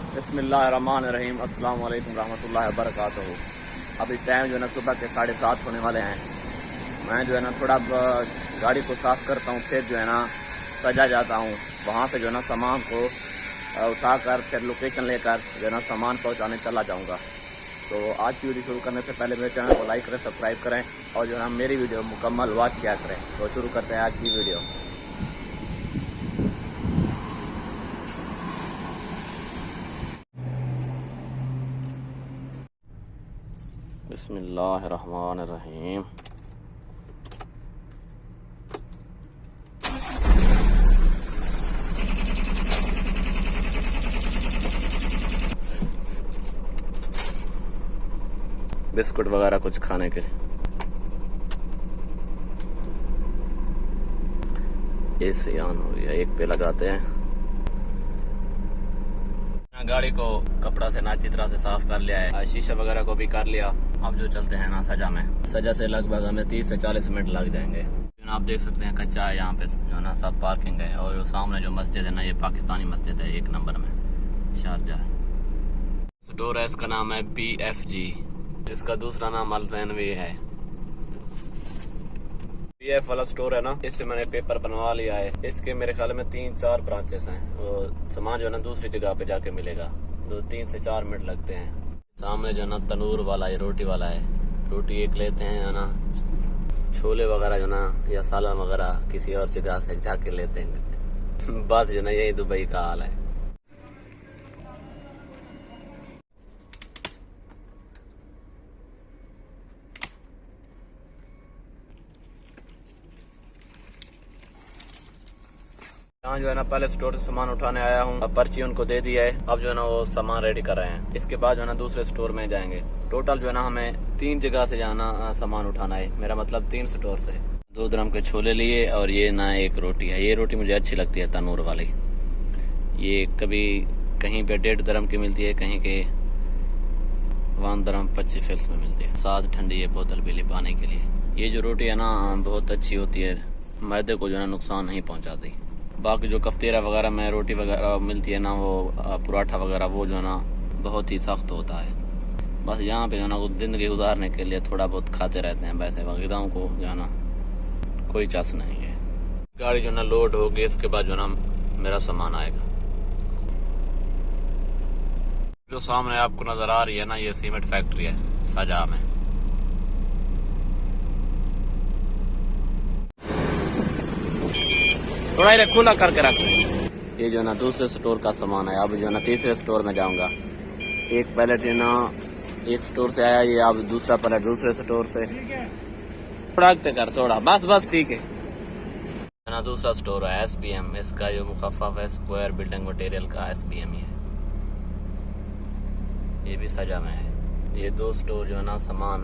बिस्मिल्लाहिर्रहमानिर्रहीम। अस्सलाम वालेकुम रहमतुल्लाहि वबरकातुहू। अभी टाइम जो है ना सुबह के 7:30 होने वाले हैं। मैं जो है ना थोड़ा गाड़ी को साफ़ करता हूँ, फिर जो है ना सजा जाता हूँ। वहाँ से जो है ना सामान को उठाकर फिर लोकेशन लेकर जो है ना सामान पहुँचाने चला जाऊँगा। तो आज की वीडियो शुरू करने से पहले मेरे चैनल को लाइक करें, सब्सक्राइब करें और जो है ना मेरी वीडियो मुकम्मल वॉच किया करें। तो शुरू करते हैं आज की वीडियो। बिस्मिल्लाहिर्रहमानिर्रहीम। बिस्कुट वगैरह कुछ खाने के लिए। एसी ऑन हो गया, एक पे लगाते हैं। गाड़ी को कपड़ा से ना अच्छी तरह से साफ कर लिया है, शीशा वगैरह को भी कर लिया। अब जो चलते हैं ना सजा में, सजा से लगभग हमें 30 से 40 मिनट लग जाएंगे। आप देख सकते हैं कच्चा है यहाँ पे जो ना सब पार्किंग है। और सामने जो मस्जिद है ना, ये पाकिस्तानी मस्जिद है, 1 नंबर में शारजा। स्टोर है, इसका नाम है PFG। इसका दूसरा नाम अल-ज़ैनवी है। PF वाला स्टोर है ना, इससे मैंने पेपर बनवा लिया है। इसके मेरे ख्याल में 3-4 ब्रांचेस हैं। वो सामान जो है ना दूसरी जगह पे जाके मिलेगा, तो 3 से 4 मिनट लगते हैं। सामने जो है ना तनूर वाला है, रोटी वाला है। रोटी एक लेते हैं ना, छोले वगैरह जो ना या सालन वगैरह किसी और जगह से जाके लेते हैं। बस जो ना यही दुबई का हाल है। यहाँ जो है ना पहले स्टोर से सामान उठाने आया हूँ, अब पर्ची उनको दे दी है। अब जो है ना वो सामान रेडी कर रहे हैं। इसके बाद जो है ना दूसरे स्टोर में जाएंगे। टोटल जो है ना हमें 3 जगह से जाना सामान उठाना है, मेरा मतलब 3 स्टोर से। 2 दिरहम के छोले लिए और ये ना एक रोटी है। ये रोटी मुझे अच्छी लगती है, तनूर वाली। ये कभी कहीं पे 1.5 दिरहम की मिलती है, कहीं के 1 दिरहम 25 फिल्स में मिलती है। साथ ठंडी ये बोतल भी ले पाने के लिए। ये जो रोटी है ना बहुत अच्छी होती है, मैदे को जो है नुकसान नहीं पहुँचाती। बाकी जो कफ्तेरा वगैरह में रोटी वगैरह मिलती है ना, वो पराठा वगैरह, वो जो है ना बहुत ही सख्त होता है। बस यहाँ पे जो है ना ज़िंदगी गुजारने के लिए थोड़ा बहुत खाते रहते हैं। वैसे गज़ाओं को जो है ना कोई चस नहीं है। गाड़ी जो है ना लोड होगी, इसके बाद जो है ना मेरा सामान आएगा। जो सामने आपको नज़र आ रही है ना, ये सीमेंट फैक्ट्री है सजा में। थोड़ा ही खुला करके रख। ये जो ना दूसरे स्टोर का सामान है। अब जो ना तीसरे स्टोर में जाऊंगा। एक पैलेट जो ना एक स्टोर से आया, ये अब दूसरा पैलेट दूसरे स्टोर से। थोड़ा कर थोड़ा, बस ठीक है ना। दूसरा स्टोर है SBM। इसका जो मुखफ़फ़ है स्क्वायर बिल्डिंग मटेरियल का SBM ही है। ये भी सजा में है। ये 2 स्टोर जो है ना सामान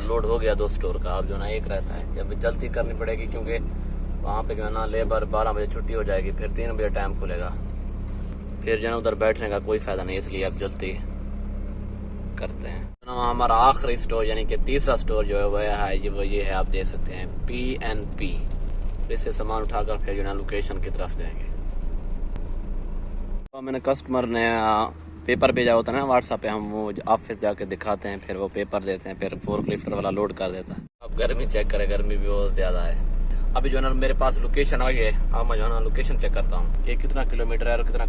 लोड हो गया 2 स्टोर का। अब जो ना एक रहता है, अब जल्दी करनी पड़ेगी क्योंकि वहाँ पे जो है ना लेबर 12 बजे छुट्टी हो जाएगी, फिर 3 बजे टाइम खुलेगा। फिर जो है उधर बैठने का कोई फायदा नहीं, इसलिए अब जल्दी करते हैं। तो हमारा आखिरी स्टोर यानी कि तीसरा स्टोर जो है वो ये है, आप देख सकते हैं PNP। इससे सामान उठाकर फिर जो है ना लोकेशन की तरफ जाएंगे। तो मैंने कस्टमर ने पेपर भेजा होता है ना व्हाट्सएप पे, हम वो ऑफिस जाके दिखाते हैं, फिर वो पेपर देते हैं, फिर फोर्क लिफ्टर वाला लोड कर देता है। अब गर्मी चेक करें, गर्मी भी बहुत ज़्यादा है। अभी जो है ना मेरे पास लोकेशन आ गई है। अब मैं जो है ना लोकेशन चेक करता हूँ कि कितना किलोमीटर है और कितना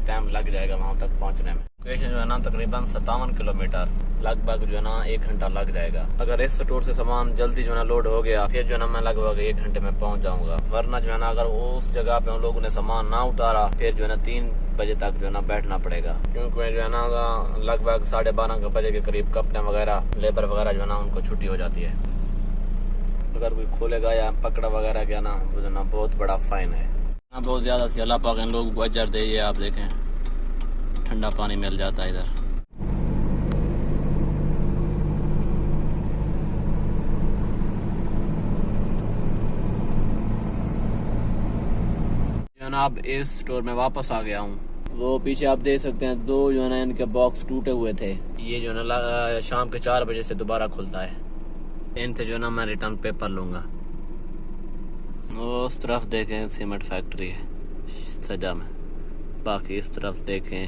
टाइम लग जाएगा वहाँ तक पहुँचने में। लोकेशन जो है ना तकरीबन 57 किलोमीटर, लगभग जो है ना 1 घंटा लग जाएगा। अगर इस स्टोर से सामान जल्दी जो है ना लोड हो गया, फिर जो है ना मैं लगभग 1 घंटे में पहुँच जाऊँगा। वरना जो है ना अगर उस जगह पे उन लोगों ने सामान ना उतारा, फिर जो है ना 3 बजे तक जो है ना बैठना पड़ेगा। क्योंकि जो है ना लगभग 12:30 बजे के करीब कंपनी वगैरह लेबर वगैरह जो है ना उनको छुट्टी हो जाती है। अगर कोई खोलेगा या पकड़ा वगैरह गया ना, तो ना बहुत बड़ा फाइन है। यहाँ बहुत ज़्यादा सी अल्लाह पाक इन लोगों को अजर दे। ये आप देखें ठंडा पानी मिल जाता है इधर। अब इस स्टोर में वापस आ गया हूँ। वो पीछे आप देख सकते हैं 2 जो है ना इनके बॉक्स टूटे हुए थे। ये जो है ना शाम के 4 बजे से दोबारा खुलता है। इनसे जो है ना मैं रिटर्न पेपर लूँगा। उस तरफ देखें सीमेंट फैक्ट्री है सजा में। बाकी इस तरफ देखें